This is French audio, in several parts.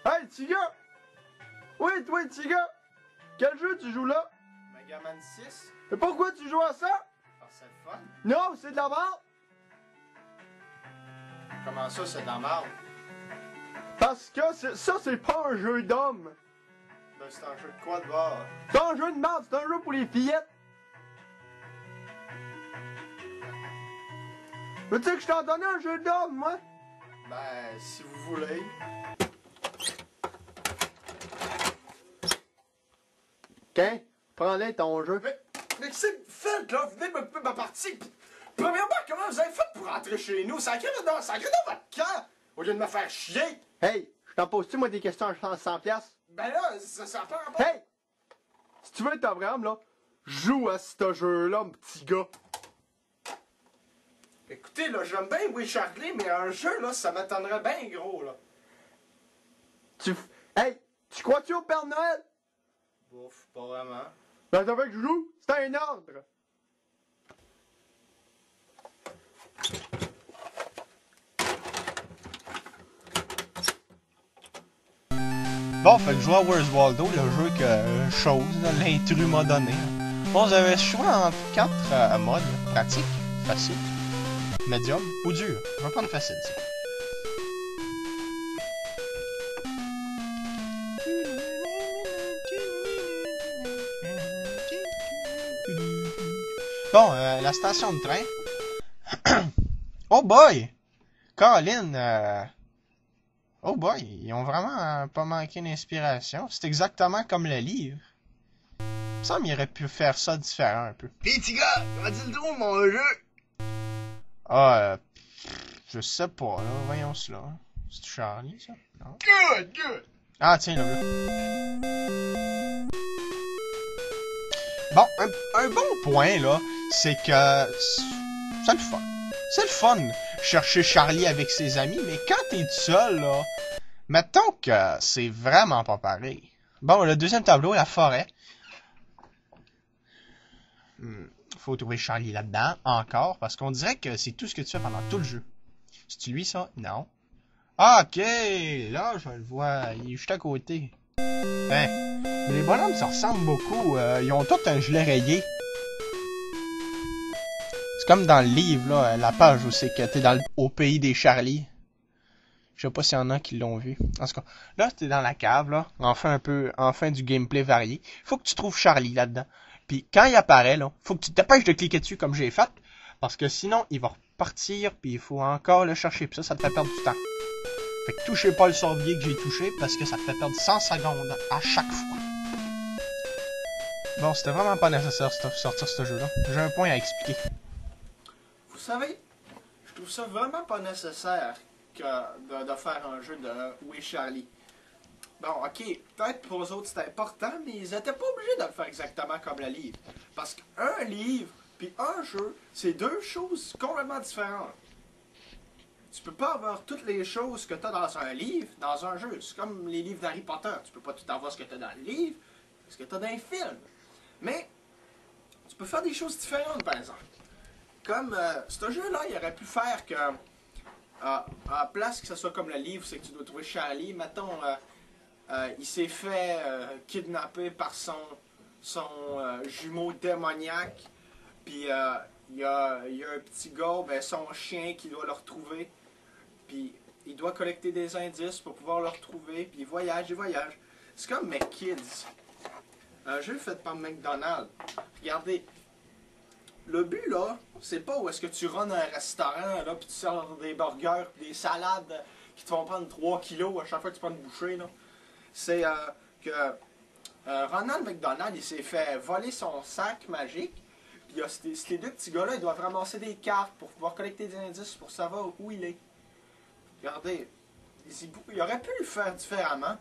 Hey, Tiga! Oui, toi, Tiga! Quel jeu tu joues là? Mega Man 6. Mais pourquoi tu joues à ça? Ah, c'est le fun. Non, c'est de la merde! Comment ça, c'est de la merde? Parce que ça, c'est pas un jeu d'homme! Ben, c'est un jeu de quoi de bord? C'est un jeu de merde, c'est un jeu pour les fillettes! Mais tu sais que je t'en donnais un jeu d'homme, moi? Ben, si vous voulez. Tiens, prends-le ton jeu. Mais qu'est-ce que vous faites, là? Venez de m'occuper de ma partie. Premièrement, comment vous avez fait pour rentrer chez nous? Sacré dans votre camp! Au lieu de me faire chier! Hey, je t'en pose-tu, moi, des questions à 100 piastres? Ben là, ça fait un Hey! Si tu veux être Abraham, là, joue à ce jeu-là, mon petit gars. Écoutez, là, j'aime bien Oui Charlie, mais un jeu, là, ça m'attendrait bien gros, là. Hey, tu crois-tu au Père Noël? Bouf, pas vraiment. Ben, t'as fait que je joue? C'est un ordre! Bon, fait que je joue à Where's Waldo, le jeu que chose, l'intrus m'a donné. Bon, j'avais le choix entre 4 modes, pratique, facile, médium ou dur. Je vais prendre facile, ça. Bon, la station de train. Oh boy! Colin, oh boy, ils ont vraiment pas manqué d'inspiration. C'est exactement comme le livre. Il me semble qu'il aurait pu faire ça différent un peu. Pis, petit gars, comment tu le trouves, mon jeu? Ah, je sais pas, là. Voyons cela. C'est Charlie, ça? Non? Good, good! Ah, tiens, là. Bon, un bon point, là, c'est que c'est le fun. C'est le fun, chercher Charlie avec ses amis, mais quand t'es tout seul, là, mettons que c'est vraiment pas pareil. Bon, le deuxième tableau, la forêt. Faut trouver Charlie là-dedans, encore, parce qu'on dirait que c'est tout ce que tu fais pendant tout le jeu. C'est-tu lui, ça? Non. Ah, ok, là, je le vois, il est juste à côté. Ben, les bonhommes se ressemblent beaucoup, ils ont tous un gilet rayé. C'est comme dans le livre, là, la page où c'est que t'es au pays des Charlie. Je sais pas s'il y en a qui l'ont vu. En tout cas, là, t'es dans la cave, là, enfin du gameplay varié. Faut que tu trouves Charlie là-dedans. Puis quand il apparaît, là, faut que tu te dépêches de cliquer dessus comme j'ai fait, parce que sinon, il va repartir, puis il faut encore le chercher, puis ça te fait perdre du temps. Fait que touchez pas le sorbier que j'ai touché, parce que ça te fait perdre 100 secondes à chaque fois. Bon, c'était vraiment pas nécessaire de sortir ce jeu-là. J'ai un point à expliquer. Vous savez, je trouve ça vraiment pas nécessaire de faire un jeu de Oui Charlie. Bon, ok, peut-être pour eux autres c'était important, mais ils étaient pas obligés de le faire exactement comme le livre. Parce qu'un livre puis un jeu, c'est deux choses complètement différentes. Tu peux pas avoir toutes les choses que tu as dans un livre, dans un jeu. C'est comme les livres d'Harry Potter. Tu peux pas tout avoir ce que tu as dans le livre, ce que tu as dans les films. Mais tu peux faire des choses différentes, par exemple. Comme ce jeu-là, il aurait pu faire que, à place que ce soit comme le livre, c'est que tu dois trouver Charlie, mettons, il s'est fait kidnapper par son jumeau démoniaque, puis il y a un petit gars, ben, son chien qui doit le retrouver, puis il doit collecter des indices pour pouvoir le retrouver, puis il voyage. C'est comme McKids, un jeu fait par McDonald's. Regardez, le but là, c'est pas où est-ce que tu runs un restaurant, là, puis tu sers des burgers, puis des salades qui te font prendre 3 kilos à chaque fois que tu prends une bouchée, là. C'est que Ronald McDonald, il s'est fait voler son sac magique. Puis ces deux petits gars-là, ils doivent ramasser des cartes pour pouvoir collecter des indices pour savoir où il est. Regardez, il aurait pu le faire différemment.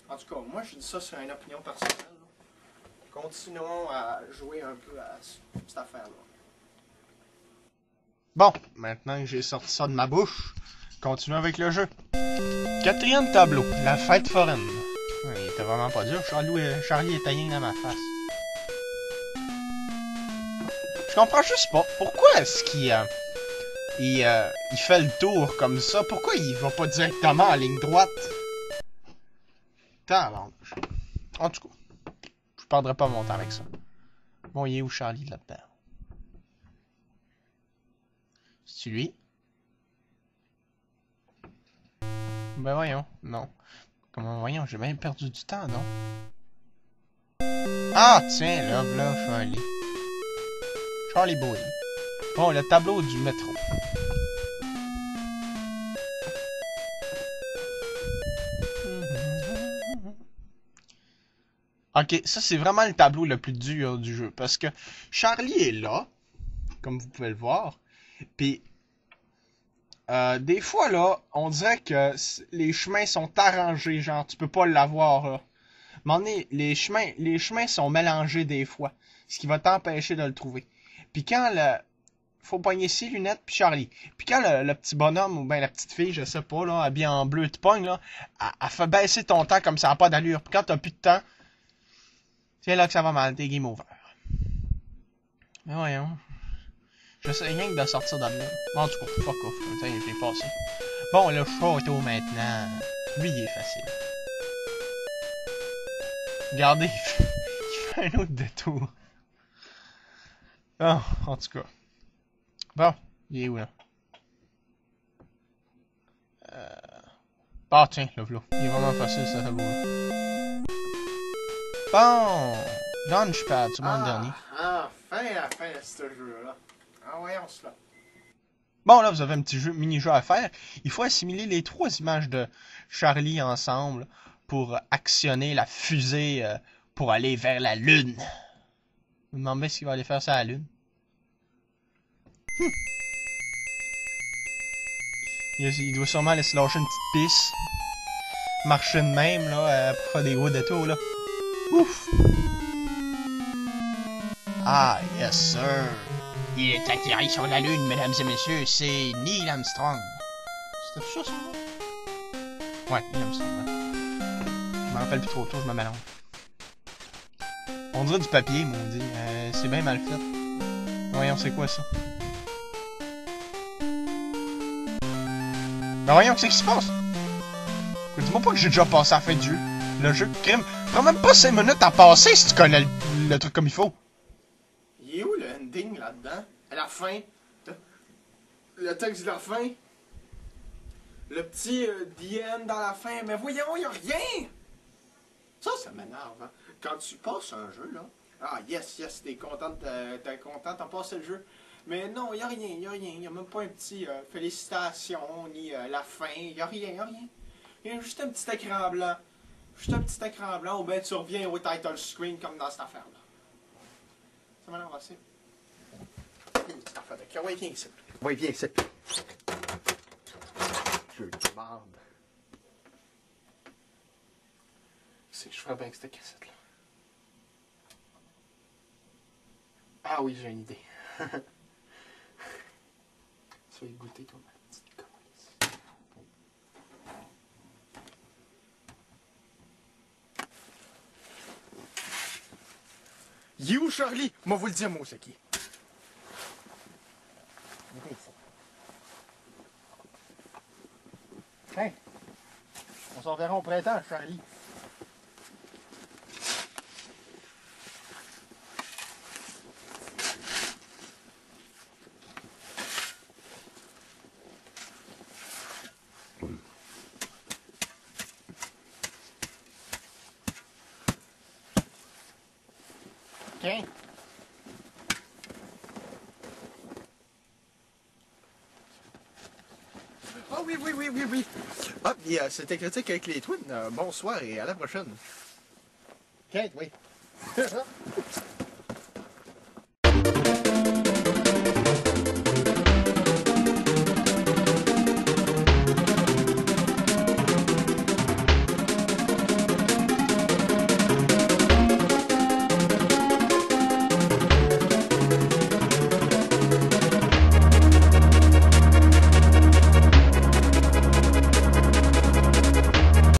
En tout cas, moi, je dis ça sur une opinion personnelle. Continuons à jouer un peu à cette affaire-là. Bon, maintenant que j'ai sorti ça de ma bouche, continuons avec le jeu. Quatrième tableau, la fête foraine. Il était vraiment pas dur. Charlie est taillé dans ma face. Je comprends juste pas. Pourquoi est-ce qu'il il fait le tour comme ça? Pourquoi il va pas directement en ligne droite? Tabarnouche. En tout cas, je perdrai pas mon temps avec ça. Bon, il est où Charlie là-dedans? C'est-tu lui? Ben voyons, non. Comment voyons, j'ai même perdu du temps, non? Ah, tiens, là, Charlie. Charlie Boy. Bon, le tableau du métro. Ok, ça c'est vraiment le tableau le plus dur du jeu. Parce que Charlie est là, comme vous pouvez le voir. Puis, des fois là, on dirait que les chemins sont arrangés. Genre, tu peux pas l'avoir là. À un moment donné, les chemins sont mélangés des fois. Ce qui va t'empêcher de le trouver. Puis quand le... Faut pogner ses lunettes puis Charlie. Puis quand le petit bonhomme ou ben la petite fille, je sais pas, là, habillée en bleu, te pogne, là, elle fait baisser ton temps comme ça n'a pas d'allure. Puis quand t'as plus de temps, c'est là que ça va mal, t'es game over. Mais voyons. Je sais rien que de sortir de là. Bon, en tout cas, fuck off. Je l'ai passé. Bon, le château maintenant. Lui, il est facile. Regardez, il fait un autre détour. Oh, en tout cas. Bon, il est où là? Ah tiens, le vlog. Il est vraiment facile ce tableau-là. Bon, Launchpad, c'est mon dernier. Enfin, ce jeu-là. Ah, voyons cela. Bon, là, vous avez un petit jeu, mini-jeu à faire. Il faut assimiler les 3 images de Charlie ensemble pour actionner la fusée pour aller vers la Lune. Vous me demandez s'il va aller faire ça à la Lune. Il doit sûrement aller se lâcher une petite pisse. Marcher de même, là, pour faire des gros détours, là. Ouf! Ah, yes, sir! Il est atterri sur la Lune, mesdames et messieurs, c'est Neil Armstrong. C'était ça, ça? Ouais, Neil Armstrong, ouais. Je me rappelle plus trop tôt, je me mélange. On dirait du papier, maudit. C'est bien mal fait. Voyons, c'est quoi ça? Ben voyons, qu'est-ce qui se passe? Dis-moi pas que j'ai déjà passé à la fin du jeu. Le jeu de crime. Prends même pas 5 minutes à passer si tu connais le truc comme il faut. Il est où le ending là-dedans? À la fin? Le texte de la fin? Le petit The End dans la fin? Mais voyons, y a rien! Ça m'énerve, hein? Quand tu passes un jeu, là... Ah, yes, t'es content, t'as passé le jeu. Mais non, y a rien. Y a même pas un petit félicitations, ni la fin. Y a rien. Il y a juste un petit écran blanc. Ou ben tu reviens au title screen comme dans cette affaire-là. Ça m'énerve assez. Une petite affaire de cœur. Ouais, viens ici. Je te demande. C'est que je ferais bien que cette cassette-là. Ah oui, j'ai une idée. Tu vas y goûter, toi, ma petite calice. Il est où Charlie? Moi vous le dire, moi, c'est qui? Hein? On s'en verra au printemps, Charlie. Tiens. Ah oui. Ah, c'était Critique avec les Twins. Bonsoir et à la prochaine. Tiens, oui.